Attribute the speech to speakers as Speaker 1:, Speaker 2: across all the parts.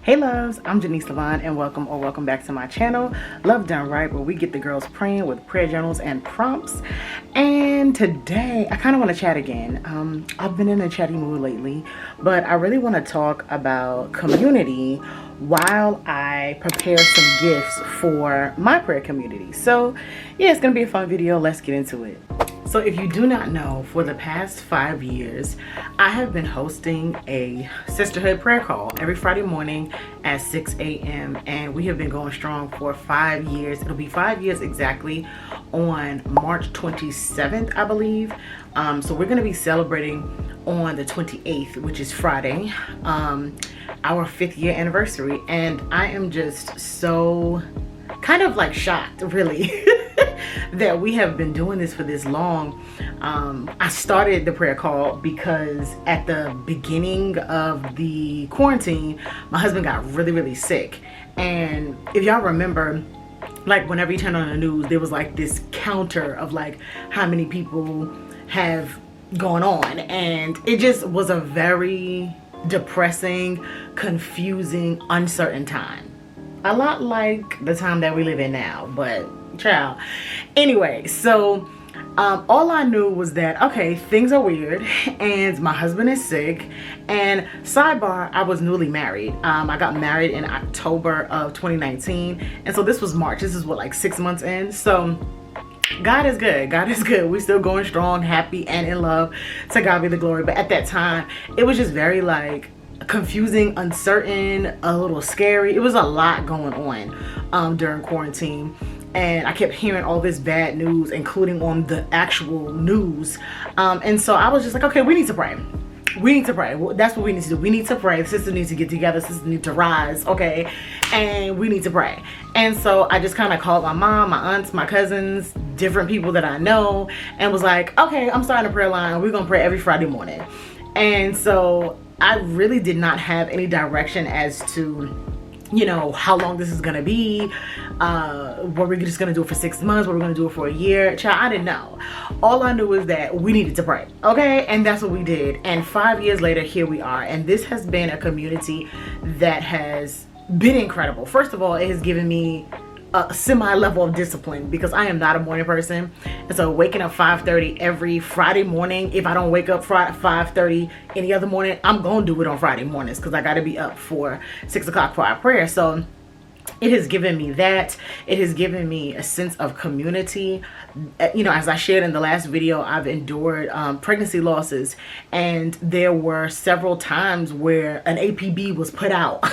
Speaker 1: Hey loves, I'm Janice Lavon and welcome back to my channel, Love Done Right, where we get the girls praying with prayer journals and prompts. And today I kind of want to chat again. I've been in a chatty mood lately, but I really want to talk about community while I prepare some gifts for my prayer community. So yeah, it's gonna be a fun video. Let's get into it. So if you do not know, for the past 5 years, I have been hosting a sisterhood prayer call every Friday morning at 6 a.m. And we have been going strong for 5 years. It'll be 5 years exactly on March 27th, I believe. So we're gonna be celebrating on the 28th, which is Friday, our 5th year anniversary. And I am just so kind of like shocked, really, that we have been doing this for this long. I started the prayer call because at the beginning of the quarantine, my husband got really sick. And if y'all remember, like whenever you turn on the news, there was like this counter of like how many people have gone on. And it just was a very depressing, confusing, uncertain time. A lot like the time that we live in now, but child. Anyway, so all I knew was that, okay, things are weird and my husband is sick. And sidebar, I was newly married. I got married in October of 2019. And so this was March. This is what, like 6 months in. So God is good. God is good. We're still going strong, happy, and in love. To God be the glory. But at that time, it was just very like confusing, uncertain, a little scary. It was a lot going on during quarantine. And I kept hearing all this bad news, including on the actual news. And so I was just like, okay, we need to pray. We need to pray. That's what we need to do. We need to pray. The sisters need to get together. Sisters need to rise, okay? And we need to pray. And so I just kind of called my mom, my aunts, my cousins, different people that I know, and was like, okay, I'm starting a prayer line. We're going to pray every Friday morning. And so I really did not have any direction as to, you know, how long this is gonna be. Were we just gonna do it for 6 months? Were we gonna do it for a year? Child, I didn't know. All I knew was that we needed to pray, okay? And that's what we did. And 5 years later, here we are. And this has been a community that has been incredible. First of all, it has given me a semi-level of discipline because I am not a morning person. And so waking up 5:30 every Friday morning, if I don't wake up 5:30 any other morning, I'm gonna do it on Friday mornings because I gotta be up for 6 o'clock for our prayer. So it has given me that. It has given me a sense of community. You know, as I shared in the last video, I've endured pregnancy losses, and there were several times where an APB was put out.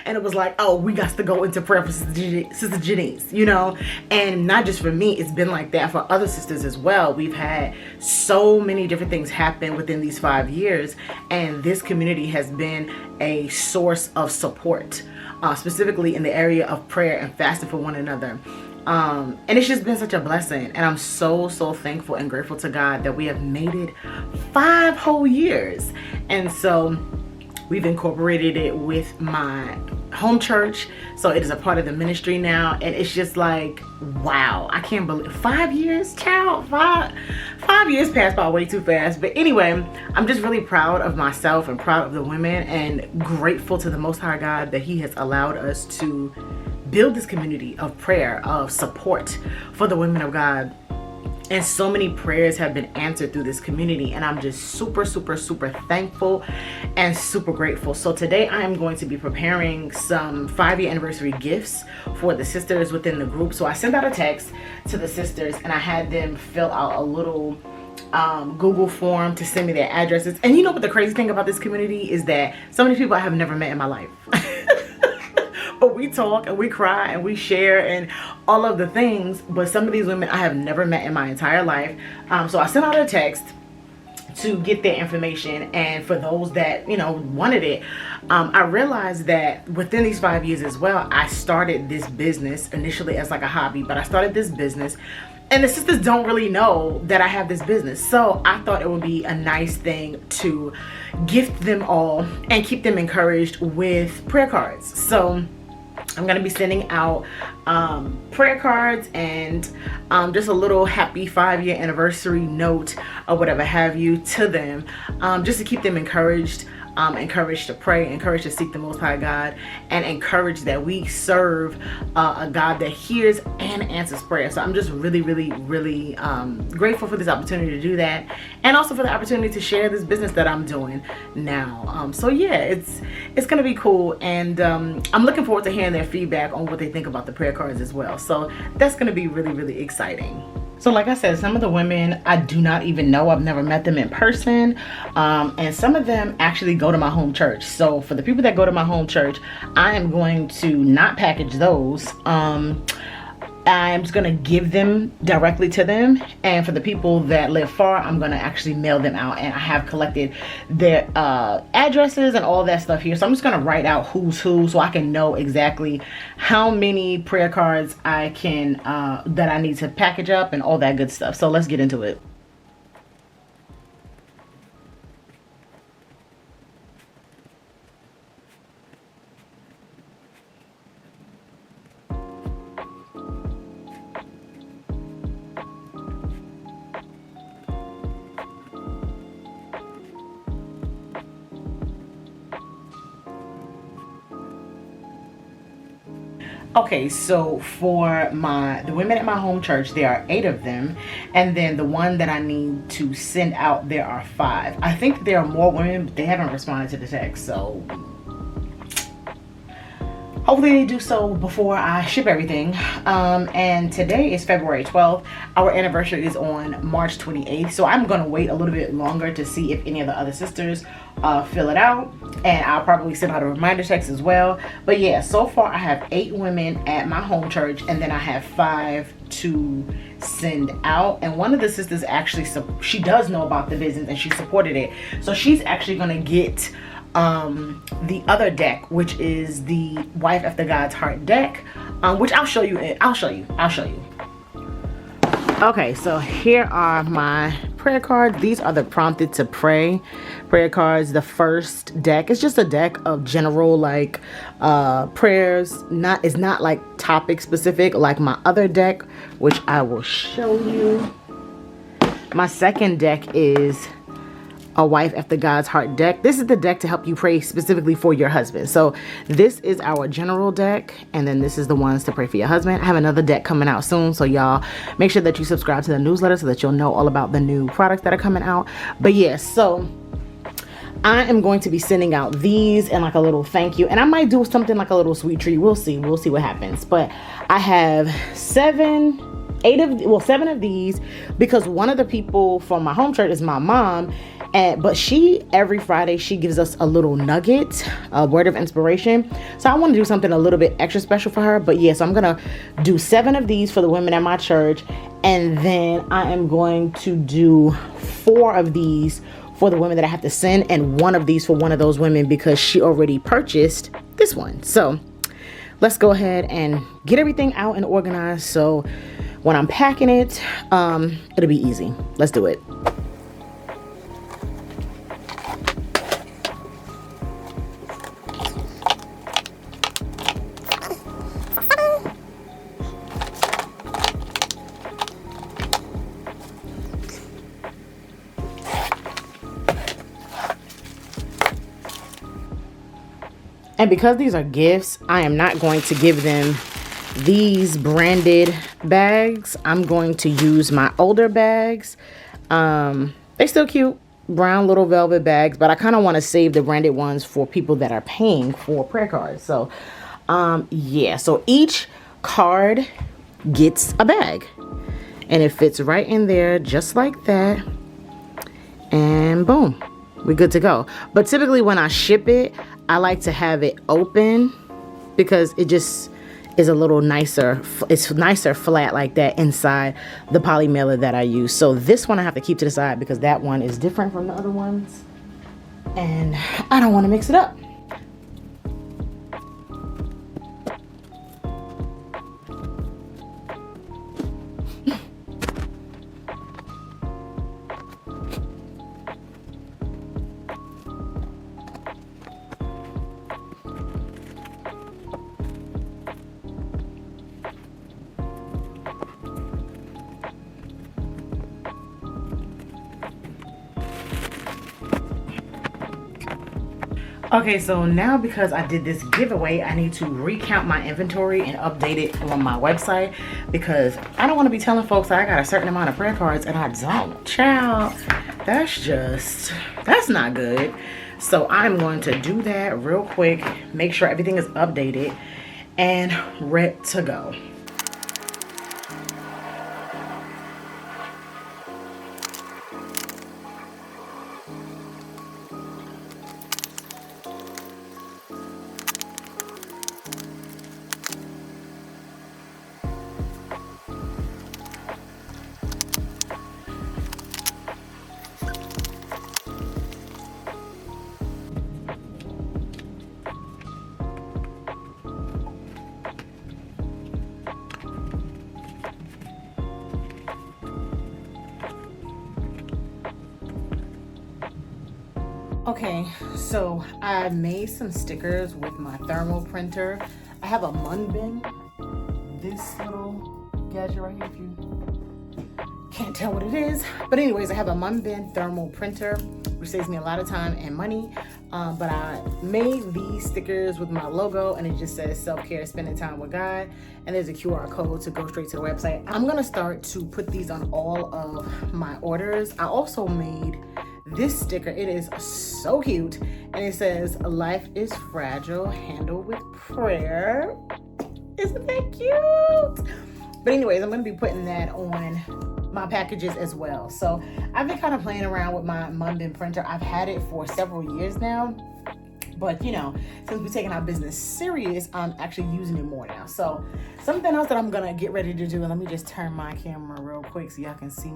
Speaker 1: And it was like, oh, we got to go into prayer for Sister Janice, you know? And not just for me, it's been like that for other sisters as well. We've had so many different things happen within these 5 years. And this community has been a source of support, specifically in the area of prayer and fasting for one another. And it's just been such a blessing. And I'm so thankful and grateful to God that we have made it 5 whole years. And so we've incorporated it with my home church, so it is a part of the ministry now. And it's just like, wow, I can't believe 5 years, child. Five years passed by way too fast. But anyway, I'm just really proud of myself and proud of the women, and grateful to the Most High God that He has allowed us to build this community of prayer, of support for the women of God. And so many prayers have been answered through this community, and I'm just super thankful and super grateful. So today I am going to be preparing some 5-year anniversary gifts for the sisters within the group. So I sent out a text to the sisters and I had them fill out a little Google form to send me their addresses. And you know what the crazy thing about this community is, that so many people I have never met in my life. But we talk and we cry and we share and all of the things. But some of these women I have never met in my entire life. So I sent out a text to get their information. And for those that, you know, wanted it, I realized that within these 5 years as well, I started this business initially as like a hobby. But I started this business, and the sisters don't really know that I have this business. So I thought it would be a nice thing to gift them all and keep them encouraged with prayer cards. So I'm going to be sending out prayer cards and just a little happy 5-year anniversary note or whatever have you to them, just to keep them encouraged encouraged to pray, encouraged to seek the Most High God, and encouraged that we serve a God that hears and answers prayer. So I'm just really, really, really grateful for this opportunity to do that, and also for the opportunity to share this business that I'm doing now. So yeah, it's gonna be cool, and I'm looking forward to hearing their feedback on what they think about the prayer cards as well. So that's gonna be really, really exciting. So like I said, some of the women I do not even know. I've never met them in person. And some of them actually go to my home church. So for the people that go to my home church, I am going to not package those. I'm just going to give them directly to them. And for the people that live far, I'm going to actually mail them out. And I have collected their addresses and all that stuff here. So I'm just going to write out who's who so I can know exactly how many prayer cards I can, that I need to package up and all that good stuff. So let's get into it. Okay, so for the women at my home church, there are 8 of them, and then the one that I need to send out, there are 5. I think there are more women, but they haven't responded to the text, so hopefully they do so before I ship everything. And today is February 12th. Our anniversary is on March 28th, so I'm gonna wait a little bit longer to see if any of the other sisters fill it out, and I'll probably send out a reminder text as well. But yeah, so far I have 8 women at my home church, and then I have 5 to send out. And one of the sisters actually, she does know about the business and she supported it, so she's actually gonna get the other deck, which is the Wife After God's Heart deck, which I'll show you. Okay, so here are my prayer cards. These are the Prompted to Pray prayer cards. The first deck is just a deck of general like prayers. It's not like topic specific like my other deck, which I will show you. My second deck is a Wife After God's Heart deck. This is the deck to help you pray specifically for your husband. So this is our general deck, and then this is the ones to pray for your husband. I have another deck coming out soon, so y'all make sure that you subscribe to the newsletter so that you'll know all about the new products that are coming out. But yeah, so I am going to be sending out these and like a little thank you, and I might do something like a little sweet treat. We'll see what happens. But I have 7 of these, because one of the people from my home church is my mom, but every Friday she gives us a little nugget, a word of inspiration. So I want to do something a little bit extra special for her. But yeah, so I'm gonna do 7 of these for the women at my church, and then I am going to do 4 of these for the women that I have to send, and 1 of these for one of those women because she already purchased this one. So let's go ahead and get everything out and organized, so when I'm packing it, it'll be easy. Let's do it. And because these are gifts, I am not going to give them these branded bags. I'm going to use my older bags. They're still cute, brown little velvet bags, but I kind of want to save the branded ones for people that are paying for prayer cards. So yeah, so each card gets a bag, and it fits right in there just like that, and boom, we're good to go. But typically when I ship it, I like to have it open because it just is a little nicer. It's nicer flat like that inside the poly mailer that I use. So this one I have to keep to the side because that one is different from the other ones, and I don't want to mix it up. Okay, so now because I did this giveaway, I need to recount my inventory and update it on my website, because I don't want to be telling folks that I got a certain amount of prayer cards and I don't. Child, that's not good. So I'm going to do that real quick, make sure everything is updated and ready to go. Okay, so I made some stickers with my thermal printer. I have a Munbin, this little gadget right here, if you can't tell what it is. But anyways, I have a Munbin thermal printer, which saves me a lot of time and money. But I made these stickers with my logo, and it just says self-care, spending time with God. And there's a QR code to go straight to the website. I'm gonna start to put these on all of my orders. I also made this sticker. It is so cute, and it says life is fragile, handle with prayer. Isn't that cute? But anyways, I'm going to be putting that on my packages as well. So I've been kind of playing around with my Munbin printer. I've had it for several years now, but you know, since we're taking our business serious, I'm actually using it more now. So something else that I'm gonna get ready to do, and let me just turn my camera real quick so y'all can see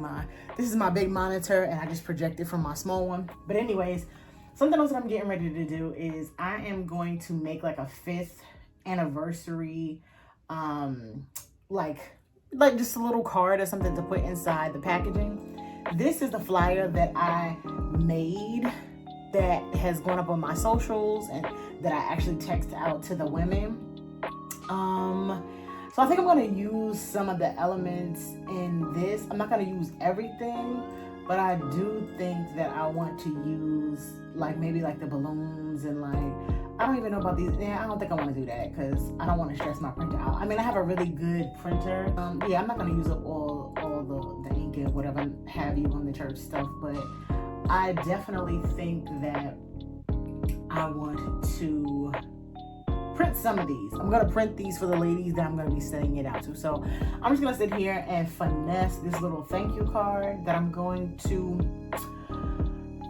Speaker 1: this is my big monitor, and I just project it from my small one. But anyways, something else that I'm getting ready to do is I am going to make like a 5th anniversary, like just a little card or something to put inside the packaging. This is the flyer that I made that has gone up on my socials and that I actually text out to the women. So I think I'm going to use some of the elements in this. I'm not going to use everything, but I do think that I want to use maybe the balloons and I don't even know about these. Yeah, I don't think I want to do that because I don't want to stress my printer out. I mean, I have a really good printer. Yeah, I'm not going to use up all the ink and whatever have you on the church stuff, but I definitely think that I want to print some of these. I'm going to print these for the ladies that I'm going to be sending it out to. So I'm just going to sit here and finesse this little thank you card that I'm going to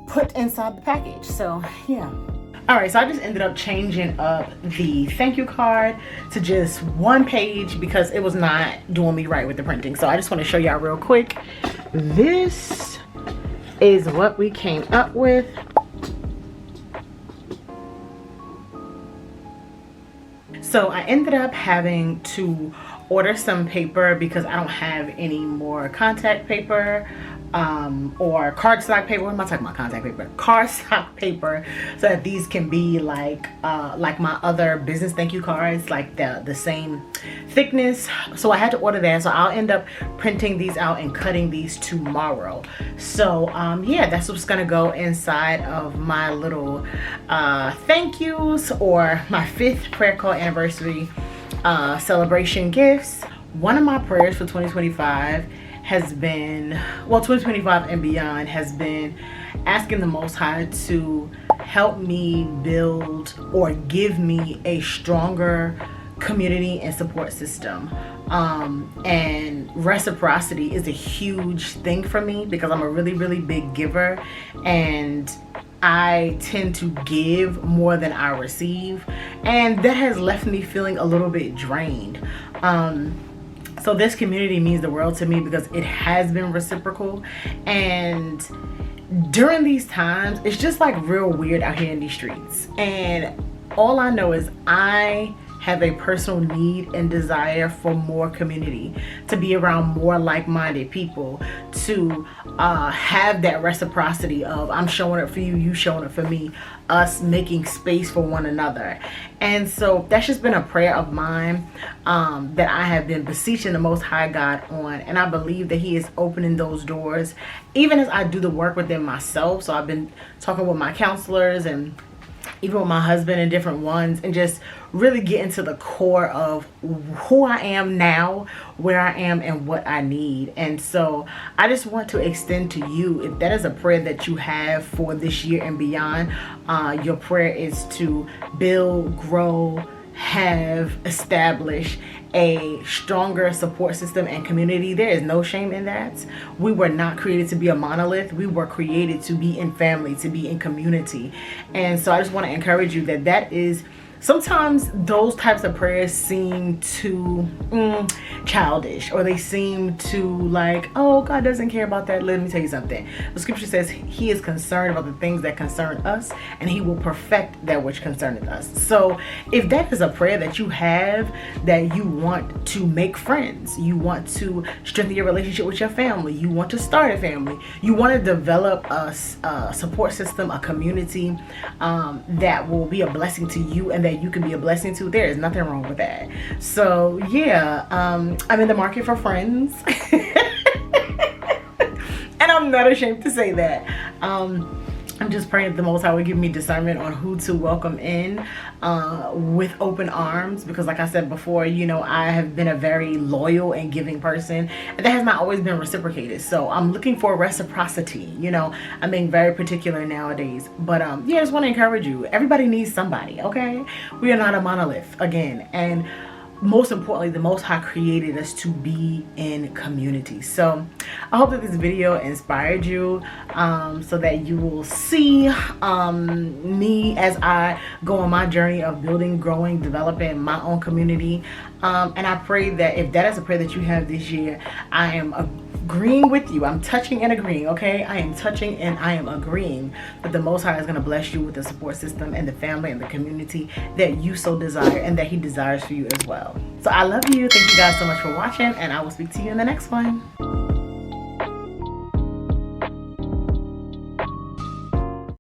Speaker 1: put inside the package. So yeah. All right, so I just ended up changing up the thank you card to just one page because it was not doing me right with the printing. So I just want to show y'all real quick. This is what we came up with. So I ended up having to order some paper because I don't have any more contact paper or cardstock paper. What am I talking about? Contact paper, cardstock paper, so that these can be like my other business thank you cards, like the same thickness. So I had to order that. So I'll end up printing these out and cutting these tomorrow. So yeah, that's what's gonna go inside of my little thank yous, or my 5th prayer call anniversary celebration gifts. One of my prayers for 2025 has been, well, 2025 and beyond has been asking the Most High to help me build or give me a stronger community and support system. And reciprocity is a huge thing for me because I'm a really, really big giver, and I tend to give more than I receive, and that has left me feeling a little bit drained. So this community means the world to me because it has been reciprocal, and during these times it's just real weird out here in these streets, and all I know is I have a personal need and desire for more community, to be around more like-minded people, to have that reciprocity of I'm showing up for you, you showing up for me, us making space for one another. And so that's just been a prayer of mine that I have been beseeching the Most High God on, and I believe that He is opening those doors even as I do the work within myself. So I've been talking with my counselors and even with my husband and different ones, and just really get into the core of who I am now, where I am, and what I need. And so I just want to extend to you, if that is a prayer that you have for this year and beyond, your prayer is to build, grow, establish a stronger support system and community. There is no shame in that. We were not created to be a monolith. We were created to be in family, to be in community. And so I just want to encourage you that is, sometimes those types of prayers seem too childish, or they seem too like, oh, God doesn't care about that. Let me tell you something. The scripture says he is concerned about the things that concern us, and he will perfect that which concerneth us. So if that is a prayer that you have, that you want to make friends, you want to strengthen your relationship with your family, you want to start a family, you want to develop a support system, a community that will be a blessing to you and that you can be a blessing to, there is nothing wrong with that. So yeah, I'm in the market for friends. And I'm not ashamed to say that. I'm just praying that the Most High will give me discernment on who to welcome in with open arms, because like I said before, you know, I have been a very loyal and giving person, and that has not always been reciprocated. So I'm looking for reciprocity. You know, I'm being very particular nowadays. But yeah, I just want to encourage you. Everybody needs somebody, okay? We are not a monolith, again. And most importantly, the Most High created us to be in community. So I hope that this video inspired you, so that you will see me as I go on my journey of building, growing, developing my own community. And I pray that if that is a prayer that you have this year, I am agreeing with you. I'm touching and agreeing, okay? I am touching and I am agreeing that the Most High is going to bless you with the support system and the family and the community that you so desire, and that he desires for you as well. So I love you. Thank you guys so much for watching, and I will speak to you in the next one.